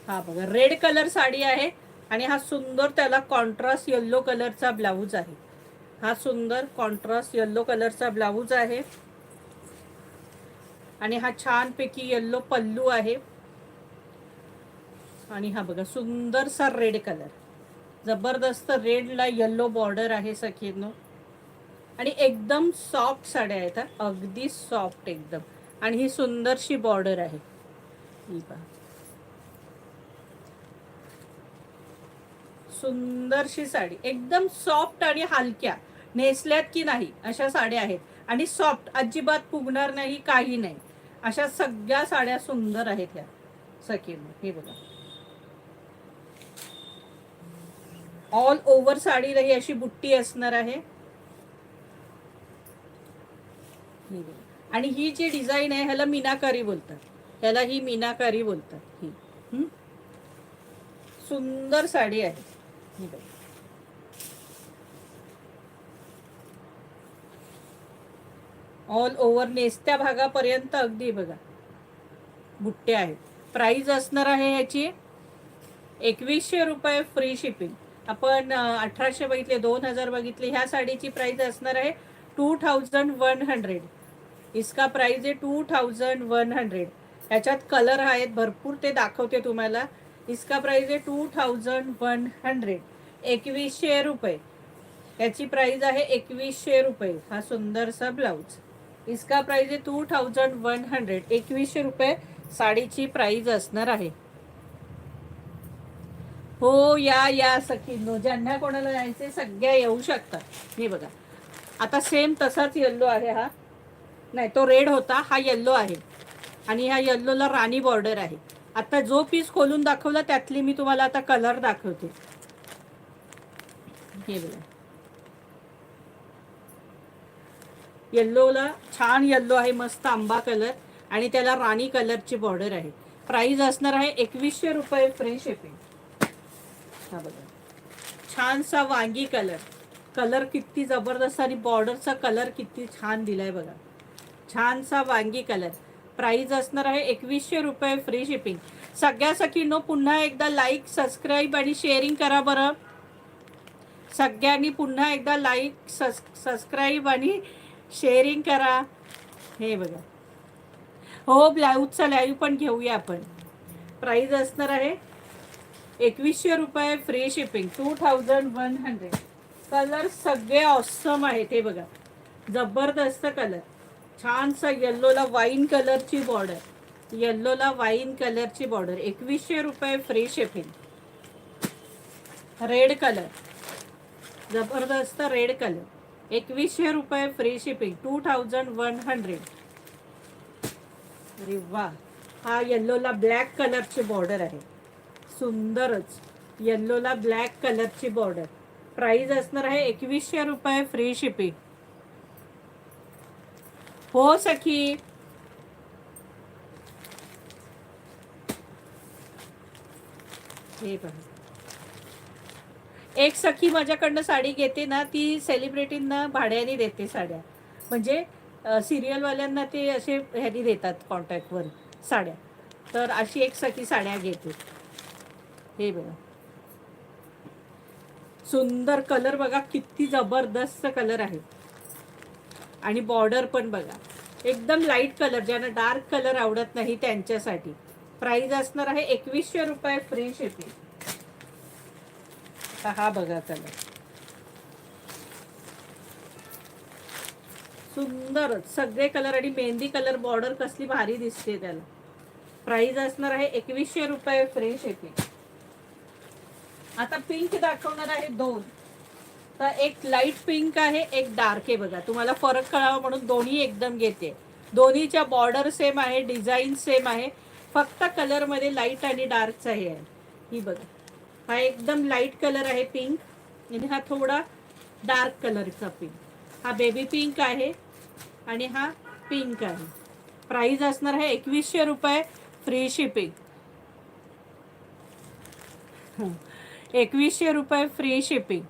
हा बघा red colour sari आहे आणि हा सुंदर त्याला कॉन्ट्रास्ट येल्लो कलरचा ब्लाऊज आहे. हा सुंदर कॉन्ट्रास्ट येल्लो कलरचा ब्लाऊज आहे आणि हा छानपैकी येल्लो पल्लू आहे. आणि हा बघा सुंदरसा रेड कलर, जबरदस्त रेडला येल्लो बॉर्डर आहे सखींनो. आणि एकदम सॉफ्ट साड्या आहेत, अगदी सॉफ्ट एकदम. आणि ही सुंदरशी बॉर्डर आहे. ही पहा, सुंदरशी साडी एकदम सॉफ्ट आणि हलक्या, नेसल्यात की नाही अशा साड्या आहेत. आणि सॉफ्ट, अजिबात फुगणार नाही, काही नाही, अशा सगळ्या साड्या सुंदर आहेत ह्या सखींनो. हे बघा ऑल ओव्हर साडीला ही अशी बुट्टी असणार आहे. आणि ही जी डिझाईन आहे ह्याला मीनाकारी बोलतात, ह्याला ही मीनाकारी बोलतात. ही सुंदर साडी आहे. ही बघा ऑल ओव्हर नेसत्या भागापर्यंत अगदी बघा बुट्ट्या आहेत. प्राइस असणार आहे ह्याची 2100 रुपये फ्री शिपिंग. आपण 1800 बघितले, 2000 बघितले, ह्या साडीची प्राइस असणार आहे 2100. इसका प्राइस आहे 2100. ह्याच्यात कलर आहेत भरपूर, ते दाखवते तुम्हाला. इसका प्राइस आहे 2100, 2100 रुपये. याची प्राइस आहे 2100 रुपये. हा सुंदरसा ब्लाऊज, इसका प्राइस आहे 2100, 2100 रुपये साडीची प्राइस असणार आहे. हो या सखींनो, ज्यांना कोणाला जायचे सगळ्या येऊ शकतात. हे बघा आता सेम तसाच येल्लो आहे. हा नाही, तो रेड होता, हा येल्लो आहे. आणि ह्या येल्लोला राणी बॉर्डर आहे. आता जो पीस खोलून दाखवला त्यातली मी तुम्हाला आता कलर दाखवते. हे बघा येल्लोला छान येल्लो आहे, मस्त आंबा कलर, आणि त्याला राणी कलरची बॉर्डर आहे. प्राइस असणार आहे 2100 रुपये फ्री शिपिंग. हा बघा छानसा वांगी कलर, कलर किती जबरदस्त, आणि बॉर्डरचा कलर किती छान दिलाय बघा. छानसा वांगी कलर. प्राइस असणार आहे 2100 रुपये फ्री शिपिंग. सगळ्या सखींनो पुन्हा एकदा लाईक, सबस्क्राईब आणि शेअरिंग करा बरं. सगळ्यांनी पुन्हा एकदा लाईक, सबस्क्राईब आणि शेअरिंग करा. हे बघा हो, ब्लाऊजचा लाईव्ह पण घेऊया आपण. प्राइस असणार आहे 2100 रुपये फ्री शिपिंग, 2100. कलर सगळे ऑसम आहेत. हे बघा जबरदस्त कलर, छानसा येल्लोला वाईन कलरची बॉर्डर, येल्लोला वाईन कलरची बॉर्डर, 2100 रुपये फ्री शिपिंग. रेड कलर, जबरदस्त रेड कलर, 2100 रुपये फ्री शिपिंग, 2100. अरे वा, हा येल्लोला ब्लॅक कलरची बॉर्डर आहे, सुंदरच येल्लोला ब्लॅक कलरची बॉर्डर. प्राइस असणार आहे 2100 रुपये फ्री शिपिंग. हो सखी, हे बघा एक सखी माझ्याकडनं साडी घेते ना, ती सेलिब्रिटींना भाड्याने देते साड्या, म्हणजे सिरियलवाल्यांना ते असे ह्यानी देतात कॉन्टॅक्टवर साड्या. तर अशी एक सखी साड्या घेते. हे बघा सुंदर कलर, बघा किती जबरदस्त कलर आहे. आणि बॉर्डर पण बघा एकदम लाईट कलर, ज्यांना डार्क कलर आवडत नाही त्यांच्यासाठी. प्राइस असणार आहे 2100 रुपये फ्री शिपिंग. हा बघा कलर सुंदर, सगळे कलर, आणि मेहंदी कलर बॉर्डर कसली भारी दिसते त्याला. प्राइस असणार आहे 2100 रुपये फ्री शिपिंग. आता पिंक दाखवणार आहे दोन. तर एक लाईट पिंक आहे, एक डार्क आहे. बघा तुम्हाला फरक कळावा म्हणून दोन्ही एकदम घेते. दोन्हीच्या बॉर्डर सेम आहे, डिझाईन सेम आहे, फक्त कलरमध्ये लाईट आणि डार्कचा हे आहे. ही बघा हा एकदम लाईट कलर आहे पिंक, आणि हा थोडा डार्क कलरचा पिंक. हा बेबी पिंक आहे आणि हा पिंक आहे. प्राइस असणार आहे 2100 रुपये फ्री शिपिंग. 2100 रुपये फ्री शिपिंग.